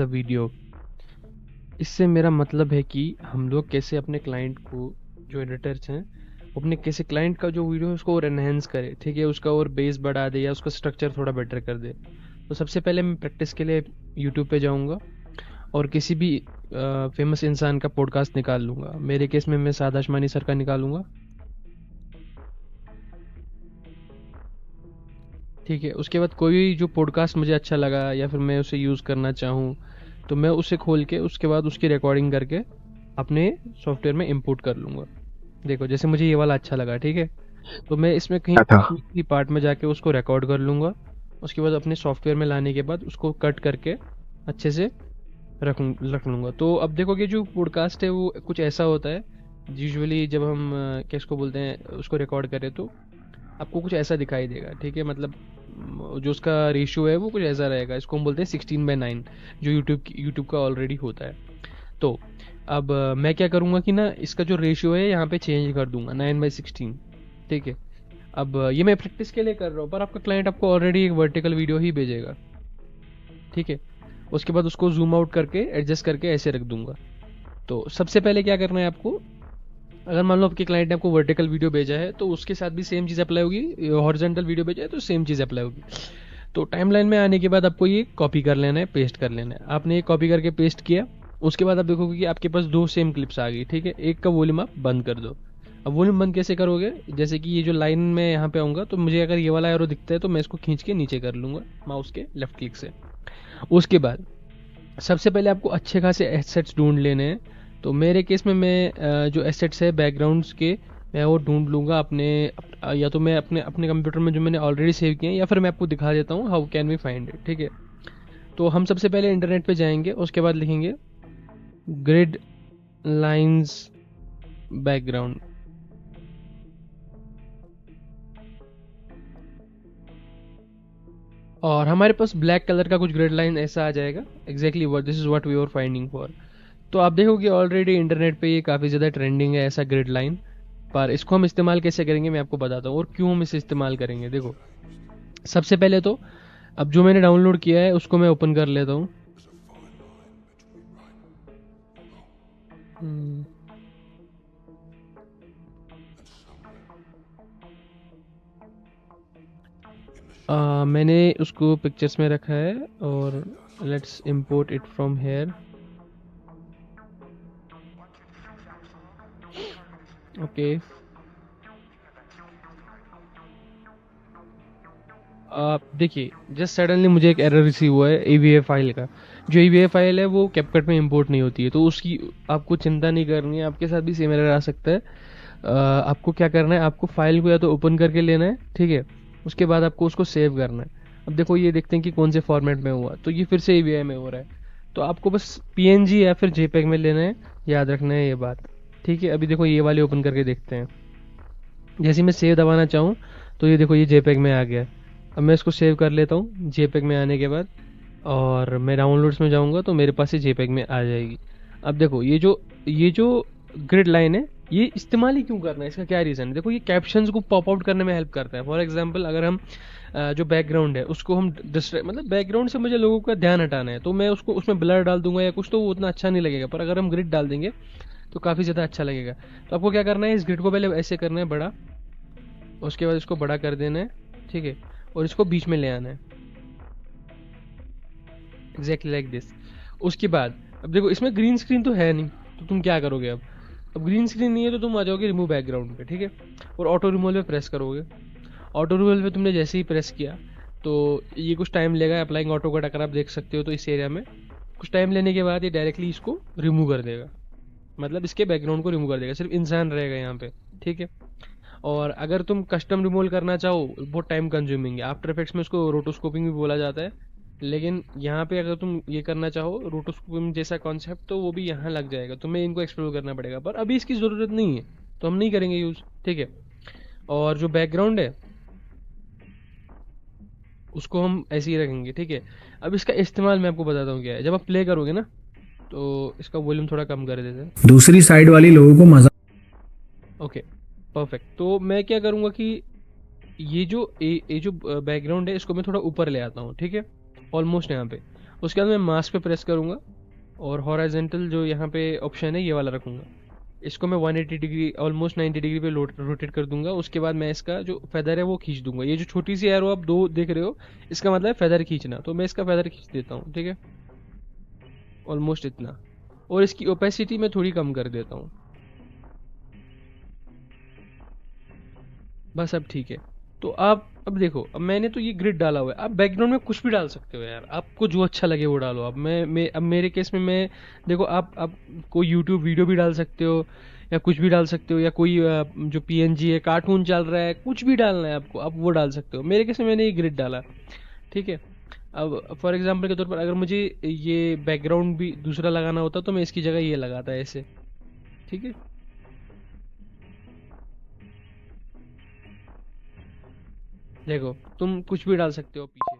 The video. इससे मेरा मतलब है कि हम लोग कैसे अपने क्लाइंट को, जो एडिटर्स हैं, वो अपने कैसे क्लाइंट का जो वीडियो है उसको और एनहेंस करे, ठीक है, उसका और बेस बढ़ा दे या उसका स्ट्रक्चर थोड़ा बेटर कर दे। तो सबसे पहले मैं प्रैक्टिस के लिए यूट्यूब पे जाऊंगा और किसी भी फेमस इंसान का पॉडकास्ट निकाल लूंगा। मेरे केस में मैं साद आशमानी सर का निकालूंगा, ठीक है। उसके बाद कोई जो पॉडकास्ट मुझे अच्छा लगा या फिर मैं उसे यूज़ करना चाहूँ, तो मैं उसे खोल के उसके बाद उसकी रिकॉर्डिंग करके अपने सॉफ्टवेयर में इंपोर्ट कर लूँगा। देखो जैसे मुझे ये वाला अच्छा लगा, ठीक है, तो मैं इसमें कहीं क्या था। किसी पार्ट में जाके उसको रिकॉर्ड कर लूँगा। उसके बाद अपने सॉफ्टवेयर में लाने के बाद उसको कट करके अच्छे से रख लूँगा। तो अब देखो कि जो पॉडकास्ट है वो कुछ ऐसा होता है, यूजुअली जब हम क्या इसको बोलते हैं, उसको रिकॉर्ड करें तो आपको कुछ ऐसा दिखाई देगा, ठीक है। मतलब जो उसका रेशियो है वो कुछ ऐसा रहेगा, इसको हम बोलते हैं 16:9, जो यूट्यूब का ऑलरेडी होता है। तो अब मैं क्या करूँगा कि ना इसका जो रेशियो है यहाँ पे चेंज कर दूंगा 9/16, ठीक है। अब ये मैं प्रैक्टिस के लिए कर रहा हूँ, पर आपका क्लाइंट आपको ऑलरेडी एक वर्टिकल वीडियो ही भेजेगा, ठीक है। उसके बाद उसको जूम आउट करके एडजस्ट करके ऐसे रख दूंगा। तो सबसे पहले क्या करना है आपको, अगर मान लो आपके क्लाइंट ने आपको वर्टिकल वीडियो भेजा है तो उसके साथ भी सेम चीज़ अप्लाई होगी, हॉरिजॉन्टल वीडियो भेजा है तो सेम चीज़ अप्लाई होगी। तो टाइमलाइन में आने के बाद आपको ये कॉपी कर लेना है, पेस्ट कर लेना है। आपने ये कॉपी करके पेस्ट किया, उसके बाद आप देखोगे कि आपके पास दो सेम क्लिप्स आ गई, ठीक है। एक का वॉल्यूम आप बंद कर दो। अब वॉल्यूम बंद कैसे करोगे, जैसे कि ये जो लाइन में यहाँ पे आऊँगा तो मुझे अगर ये वाला एरो दिखता है तो मैं इसको खींच के नीचे कर लूँगा माउस के लेफ्ट क्लिक से। उसके बाद सबसे पहले आपको अच्छे खासे एसेट्स ढूंढ लेने हैं। तो मेरे केस में मैं जो एसेट्स है बैकग्राउंड्स के, मैं वो ढूंढ लूँगा अपने या तो मैं अपने अपने कंप्यूटर में जो मैंने ऑलरेडी सेव किए हैं, या फिर मैं आपको दिखा देता हूँ how can we find it, ठीक है। तो हम सबसे पहले इंटरनेट पे जाएंगे, उसके बाद लिखेंगे ग्रिड लाइंस बैकग्राउंड, और हमारे पास ब्लैक कलर का कुछ ग्रिड लाइन ऐसा आ जाएगा। Exactly what this is what we are finding for. तो आप देखोगे ऑलरेडी इंटरनेट पे ये काफ़ी ज़्यादा ट्रेंडिंग है ऐसा ग्रिड लाइन। पर इसको हम इस्तेमाल कैसे करेंगे मैं आपको बताता हूँ, और क्यों हम इसे इस्तेमाल करेंगे। देखो सबसे पहले तो अब जो मैंने डाउनलोड किया है उसको मैं ओपन कर लेता हूँ। हम्म, मैंने उसको पिक्चर्स में रखा है, और let's import it from here. Okay, आप देखिए जस्ट सडनली मुझे एक एरर रिसीव हुआ है AVA फाइल का। जो AVA फाइल है वो कैपकट में इंपोर्ट नहीं होती है, तो उसकी आपको चिंता नहीं करनी है, आपके साथ भी सेम एरर आ सकता है। आपको क्या करना है, आपको फाइल को या तो ओपन करके लेना है, ठीक है। उसके बाद आपको उसको सेव करना है। अब देखो ये देखते हैं कि कौन से फॉर्मेट में हुआ, तो ये फिर से AVI में हो रहा है। तो आपको बस PNG या फिर JPEG में लेना है, याद रखना है ये बात, ठीक है। अभी देखो ये वाले ओपन करके देखते हैं। जैसे ही मैं सेव दबाना चाहूँ तो ये देखो ये JPEG में आ गया। अब मैं इसको सेव कर लेता हूँ JPEG में आने के बाद, और मैं डाउनलोड्स में जाऊँगा तो मेरे पास ये JPEG में आ जाएगी। अब देखो ये जो ग्रिड लाइन है, ये इस्तेमाल ही क्यों करना है, इसका क्या रीज़न है। देखो ये कैप्शंस को पॉप आउट करने में हेल्प करता है। फॉर एग्जांपल अगर हम जो बैकग्राउंड है उसको हम डिस्ट्रैक्ट, मतलब बैकग्राउंड से मुझे लोगों का ध्यान हटाना है तो मैं उसको उसमें ब्लर डाल दूंगा या कुछ, तो वो उतना अच्छा नहीं लगेगा। पर अगर हम ग्रिड डाल देंगे तो काफ़ी ज़्यादा अच्छा लगेगा। तो आपको क्या करना है, इस ग्रिड को पहले ऐसे करना है बड़ा, उसके बाद इसको बड़ा कर देना है, ठीक है, और इसको बीच में ले आना है, एग्जैक्टली लाइक दिस। उसके बाद अब देखो इसमें ग्रीन स्क्रीन तो है नहीं, तो तुम क्या करोगे अब ग्रीन स्क्रीन नहीं है तो तुम आ जाओगे रिमूव बैकग्राउंड पे, ठीक है, और ऑटो रिमूवल पे प्रेस करोगे। ऑटो रिमूवल पे तुमने जैसे ही प्रेस किया तो ये कुछ टाइम लेगा, अप्लाइंग ऑटो कट अगर आप देख सकते हो तो इस एरिया में कुछ टाइम लेने के बाद ये डायरेक्टली इसको रिमूव कर देगा, मतलब इसके बैकग्राउंड को रिमूव कर देगा, सिर्फ इंसान रहेगा यहाँ पे, ठीक है। और अगर तुम कस्टम रिमूवल करना चाहो बहुत टाइम कंज्यूमिंग है, आफ्टर इफेक्ट्स में उसको रोटोस्कोपिंग भी बोला जाता है। लेकिन यहाँ पे अगर तुम ये करना चाहो रोटोस्कोपिंग जैसा कॉन्सेप्ट, तो वो भी यहाँ लग जाएगा, तुम्हें इनको एक्सप्लोर करना पड़ेगा, पर अभी इसकी ज़रूरत नहीं है तो हम नहीं करेंगे यूज़, ठीक है। और जो बैकग्राउंड है उसको हम ऐसे ही रखेंगे, ठीक है। अब इसका इस्तेमाल मैं आपको बताता हूँ क्या है। जब आप प्ले करोगे ना तो इसका वॉल्यूम थोड़ा कम कर देते हैं। दूसरी साइड वाली लोगों को मजा। Okay, perfect. तो मैं क्या करूँगा कि ये जो बैकग्राउंड है इसको मैं थोड़ा ऊपर ले आता हूँ, ठीक है, ऑलमोस्ट यहाँ पे। उसके बाद मैं मास्क पे प्रेस करूँगा और हॉरिजॉन्टल जो यहाँ पे ऑप्शन है ये वाला रखूँगा। इसको मैं 180 डिग्री ऑलमोस्ट 90 डिग्री पे रोटेट कर दूंगा। उसके बाद मैं इसका जो फेदर है वो खींच दूंगा। ये जो छोटी सी एरो आप दो देख रहे हो, इसका मतलब है फेदर खींचना। तो मैं इसका फेदर खींच देता हूँ, ठीक है, ऑलमोस्ट इतना। और इसकी ओपेसिटी मैं थोड़ी कम कर देता हूँ, बस अब ठीक है। तो आप अब देखो, अब मैंने तो ये ग्रिड डाला हुआ है, आप बैकग्राउंड में कुछ भी डाल सकते हो यार, आपको जो अच्छा लगे वो डालो। अब मेरे केस में मैं देखो, आप कोई यूट्यूब वीडियो भी डाल सकते हो या कुछ भी डाल सकते हो, या कोई जो पीएनजी है, कार्टून चल रहा है, कुछ भी डालना है आपको, आप वो डाल सकते हो। मेरे केस में मैंने ये ग्रिड डाला, ठीक है। अब फॉर एग्जांपल के तौर पर अगर मुझे ये बैकग्राउंड भी दूसरा लगाना होता तो मैं इसकी जगह ये लगाता है ऐसे, ठीक है। देखो तुम कुछ भी डाल सकते हो पीछे,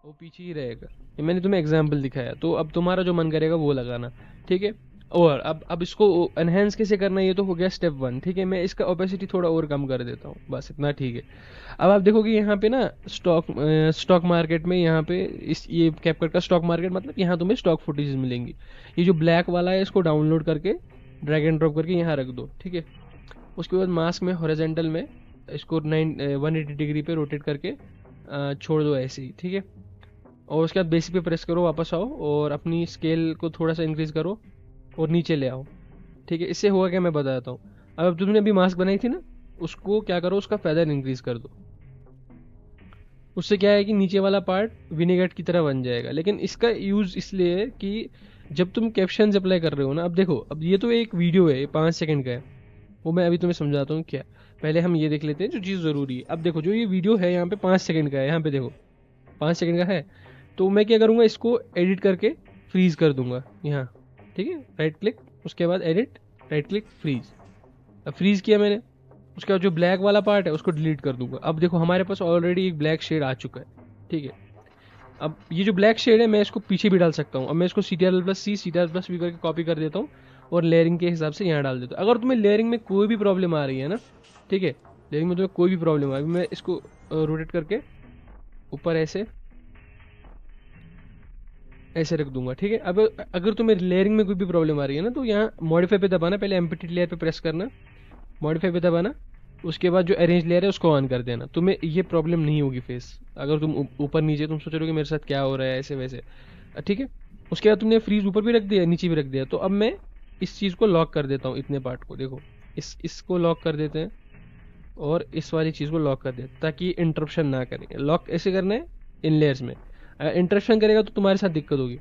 वो पीछे ही रहेगा। ये मैंने तुम्हें एग्जाम्पल दिखाया, तो अब तुम्हारा जो मन करेगा वो लगाना, ठीक है। और अब इसको एनहेंस कैसे करना है, ये तो हो गया स्टेप 1, ठीक है। मैं इसका ओपेसिटी थोड़ा और कम कर देता हूँ, बस इतना, ठीक है। अब आप देखोगे यहाँ पे ना स्टॉक मार्केट में, यहाँ पे इस ये कैपकट का स्टॉक मार्केट मतलब यहाँ तुम्हें स्टॉक फुटेज मिलेंगी। ये जो ब्लैक वाला है इसको डाउनलोड करके ड्रैग एंड ड्रॉप करके यहाँ रख दो, ठीक है। उसके बाद मास्क में हॉरिजॉन्टल में इसको 180 डिग्री पे रोटेट करके छोड़ दो ऐसे ही, ठीक है। और उसके बाद बेसिक पे प्रेस करो, वापस आओ और अपनी स्केल को थोड़ा सा इंक्रीज करो और नीचे ले आओ, ठीक है। इससे होगा क्या मैं बताता हूँ। अब तुमने अभी मास्क बनाई थी ना, उसको क्या करो, उसका फेदर इंक्रीज कर दो। उससे क्या है कि नीचे वाला पार्ट विनेगेट की तरह बन जाएगा। लेकिन इसका यूज इसलिए है कि जब तुम कैप्शन अप्लाई कर रहे हो ना, अब देखो, अब ये तो एक वीडियो है, 5 सेकंड का है, वो मैं अभी तुम्हें समझाता हूँ क्या। पहले हम ये देख लेते हैं जो चीज़ ज़रूरी है। अब देखो, जो ये वीडियो है यहाँ पे 5 सेकंड का है, यहाँ पे देखो 5 सेकंड का है। तो मैं क्या करूँगा, इसको एडिट करके फ्रीज कर दूंगा यहाँ, ठीक है। राइट क्लिक, उसके बाद एडिट, राइट क्लिक, फ्रीज। अब फ्रीज किया मैंने, उसके बाद जो ब्लैक वाला पार्ट है उसको डिलीट कर दूंगा। अब देखो हमारे पास ऑलरेडी एक ब्लैक शेड आ चुका है, ठीक है। अब ये जो ब्लैक शेड है मैं इसको पीछे भी डाल सकता हूँ। अब मैं इसको CTRL+C CTRL+V करके कॉपी कर देता हूँ और लेयरिंग के हिसाब से यहाँ डाल देता हूँ। अगर तुम्हें लेयरिंग में कोई भी प्रॉब्लम आ रही है ना, ठीक है, लेयरिंग में तुम्हें कोई भी प्रॉब्लम आ रही है, मैं इसको रोटेट करके ऊपर ऐसे ऐसे रख दूंगा, ठीक है। अब अगर तुम्हें लेयरिंग में कोई भी प्रॉब्लम आ रही है ना, तो यहाँ मॉडिफाई पे दबाना, पहले एम्पटी लेयर पे प्रेस करना, मॉडिफाई पे दबाना, उसके बाद जो अरेंज लेयर है उसको ऑन कर देना। तुम्हें ये प्रॉब्लम नहीं होगी फेस। अगर तुम ऊपर नीचे तुम सोच रहे हो कि मेरे साथ क्या हो रहा है ऐसे वैसे, ठीक है। उसके बाद तुमने फ्रीज ऊपर भी रख दिया, नीचे भी रख दिया। तो अब मैं इस चीज़ को लॉक कर देता हूँ, इतने पार्ट को देखो, इसको लॉक कर देते हैं और इस वाली चीज़ को लॉक कर देते हैं ताकि इंटरप्शन ना करें। लॉक ऐसे करना है इन लेयर्स में, इंटरप्शन करेगा तो तुम्हारे साथ दिक्कत होगी।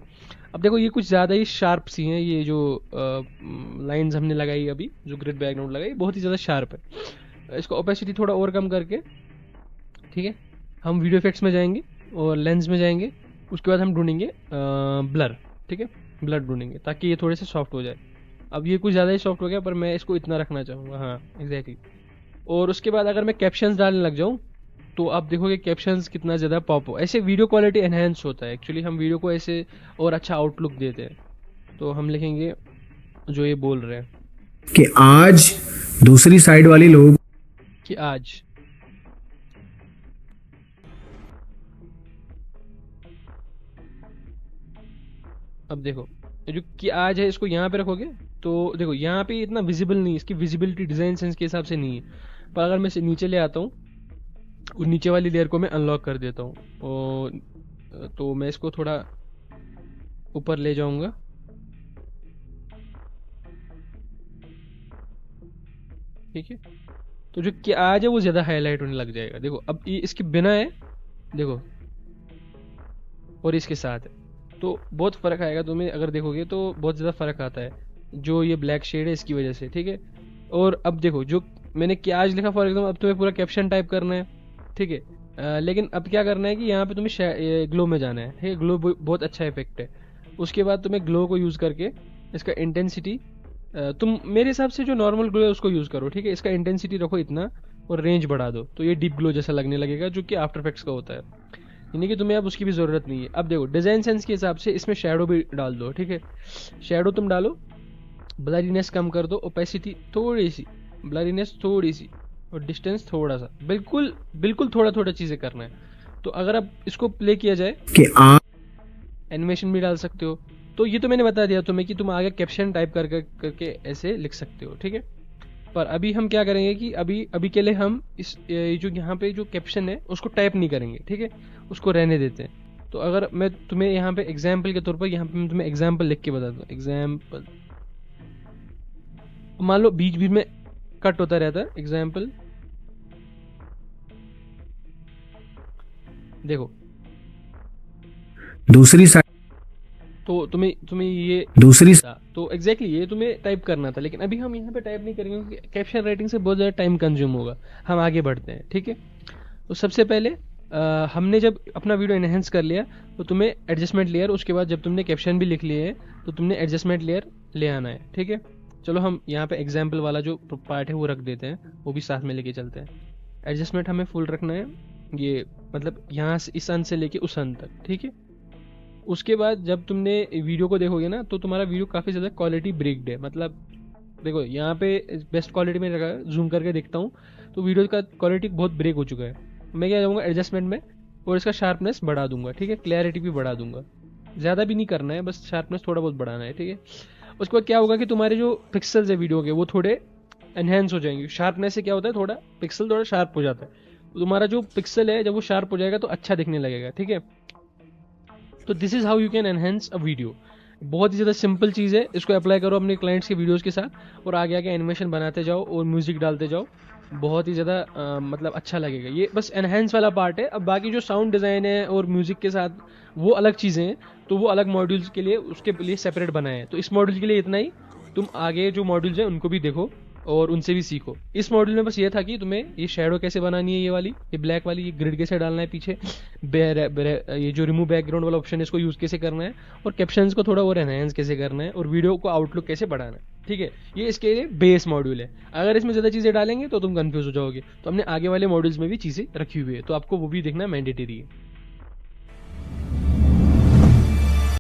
अब देखो ये कुछ ज़्यादा ही शार्प सी हैं, ये जो लाइंस हमने लगाई अभी, जो ग्रिड बैकग्राउंड लगाई, बहुत ही ज़्यादा शार्प है। इसको ओपेसिटी थोड़ा और कम करके, ठीक है, हम वीडियो इफेक्ट्स में जाएंगे और लेंस में जाएंगे। उसके बाद हम ढूंढेंगे ब्लर, ठीक है, ब्लर ढूंढेंगे ताकि ये थोड़े से सॉफ्ट हो जाए। अब ये कुछ ज़्यादा ही सॉफ्ट हो गया, पर मैं इसको इतना रखना चाहूँगा, हाँ एग्जैक्टली। और उसके बाद अगर मैं कैप्शंस डालने लग जाऊँ तो आप देखोगे कैप्शंस कितना ज़्यादा पॉप हो, ऐसे वीडियो क्वालिटी एनहेंस होता है। एक्चुअली हम वीडियो को ऐसे और अच्छा आउटलुक देते हैं। तो हम लिखेंगे जो ये बोल रहे हैं कि आज दूसरी साइड वाली लोग कि आज, अब देखो ये जो कि आज है इसको यहाँ पे रखोगे तो देखो यहाँ पे इतना विजिबल नहीं, इसकी विजिबिलिटी डिज़ाइन सेंस के हिसाब से नहीं है। पर अगर मैं इसे नीचे ले आता हूँ, उस नीचे वाली लेयर को मैं अनलॉक कर देता हूँ और तो मैं इसको थोड़ा ऊपर ले जाऊंगा, ठीक है। तो जो कि आज है वो ज़्यादा हाईलाइट होने लग जाएगा। देखो अब ये इसके बिना है, देखो, और इसके साथ है, तो बहुत फ़र्क आएगा तुम्हें। अगर देखोगे तो बहुत ज़्यादा फ़र्क आता है जो ये ब्लैक शेड है इसकी वजह से, ठीक है। और अब देखो जो मैंने क्या आज लिखा, फॉर एग्जाम्पल अब तुम्हें पूरा कैप्शन टाइप करना है, ठीक है। लेकिन अब क्या करना है कि यहाँ पे तुम्हें ग्लो में जाना है, ठीक है। ग्लो बहुत अच्छा इफेक्ट है। उसके बाद तुम्हें ग्लो को यूज़ करके इसका इंटेंसिटी, तुम मेरे हिसाब से जो नॉर्मल ग्लो है उसको यूज़ करो, ठीक है। इसका इंटेंसिटी रखो इतना और रेंज बढ़ा दो, तो ये डीप ग्लो जैसा लगने लगेगा, जो कि आफ्टर इफेक्ट्स का होता है। यानी कि तुम्हें अब उसकी भी ज़रूरत नहीं है। अब देखो डिज़ाइन सेंस के हिसाब से इसमें शेडो भी डाल दो, ठीक है। शेडो तुम डालो, ब्लरीनेस कम कर दो, ओपेसिटी थोड़ी सी, ब्लरीनेस थोड़ी सी, और डिस्टेंस थोड़ा सा, बिल्कुल बिल्कुल थोड़ा थोड़ा चीज़ें करना है। तो अगर अब इसको प्ले किया जाए कि आज एनिमेशन भी डाल सकते हो। तो ये तो मैंने बता दिया तुम्हें कि तुम आगे कैप्शन टाइप करके ऐसे लिख सकते हो, ठीक है। पर अभी हम क्या करेंगे कि अभी अभी के लिए हम इस जो यहाँ पे जो कैप्शन है उसको टाइप नहीं करेंगे, ठीक है, उसको रहने देते हैं। तो अगर मैं तुम्हें यहाँ पे एग्जाम्पल के तौर पर यहाँ पे मैं तुम्हें एग्जाम्पल लिख के बताता हूँ। एग्जाम्पल, मान लो बीच बीच में कट होता रहता है। एग्जाम्पल देखो, दूसरी साइड, तो तुम्हें ये दूसरी था, तो एग्जैक्टली ये तुम्हें टाइप करना था, लेकिन अभी हम यहाँ पे टाइप नहीं करेंगे क्योंकि कैप्शन राइटिंग से बहुत ज़्यादा टाइम कंज्यूम होगा। हम आगे बढ़ते हैं, ठीक है। तो सबसे पहले हमने जब अपना वीडियो एनहेंस कर लिया तो तुम्हें एडजस्टमेंट लेयर, उसके बाद जब तुमने कैप्शन भी लिख लिए हैं तो तुमने एडजस्टमेंट लेयर ले आना है, ठीक है। चलो हम यहाँ पे एग्जाम्पल वाला जो पार्ट है वो रख देते हैं, वो भी साथ में लेके चलते हैं। एडजस्टमेंट हमें फुल रखना है, ये मतलब यहाँ से इस अंत से लेके उस अंत तक, ठीक है। उसके बाद जब तुमने वीडियो को देखोगे ना तो तुम्हारा वीडियो काफ़ी ज़्यादा क्वालिटी ब्रेक्ड है। मतलब देखो यहाँ पे बेस्ट क्वालिटी में रखा है, जूम करके देखता हूँ तो वीडियो का क्वालिटी बहुत ब्रेक हो चुका है। मैं क्या करूँगा एडजस्टमेंट में, और इसका शार्पनेस बढ़ा दूंगा, ठीक है, क्लैरिटी भी बढ़ा दूंगा। ज़्यादा भी नहीं करना है, बस शार्पनेस थोड़ा बहुत बढ़ाना है, ठीक है। उसके बाद क्या होगा कि तुम्हारे जो पिक्सल्स है वीडियो के वो थोड़े एनहेंस हो जाएंगे। शार्पनेस से क्या होता है, थोड़ा पिक्सल थोड़ा शार्प हो जाता है। तो तुम्हारा जो पिक्सल है जब वो शार्प हो जाएगा तो अच्छा दिखने लगेगा, ठीक है। तो this is how you can enhance a video. बहुत ही ज़्यादा सिंपल चीज़ है, इसको अप्लाई करो अपने क्लाइंट्स के वीडियोस के साथ और आगे आगे एनिमेशन बनाते जाओ और म्यूज़िक डालते जाओ। बहुत ही ज़्यादा मतलब अच्छा लगेगा। ये बस एनहेंस वाला पार्ट है। अब बाकी जो साउंड डिज़ाइन है और म्यूज़िक के साथ वो अलग चीज़ें हैं, तो वो अलग मॉड्यूल्स के लिए उसके लिए सेपरेट बनाए हैं। तो इस मॉड्यूल के लिए इतना ही। तुम आगे जो मॉड्यूल्स हैं उनको भी देखो और उनसे भी सीखो। इस मॉड्यूल में बस ये था कि तुम्हें ये शैडो कैसे बनानी है, ये ब्लैक वाली, ये ग्रिड कैसे डालना है पीछे, ये जो रिमूव बैकग्राउंड वाला ऑप्शन है इसको यूज़ कैसे करना है, और कैप्शंस को थोड़ा और एनहेंस कैसे करना है, और वीडियो को आउटलुक कैसे बढ़ाना है, ठीक है। ये इसके लिए बेस मॉड्यूल है। अगर इसमें ज़्यादा चीज़ें डालेंगे तो तुम कंफ्यूज हो जाओगे। तो हमने आगे वाले मॉड्यूल्स में भी चीज़ें रखी हुई है, तो आपको वो भी देखना मैंडेटरी है।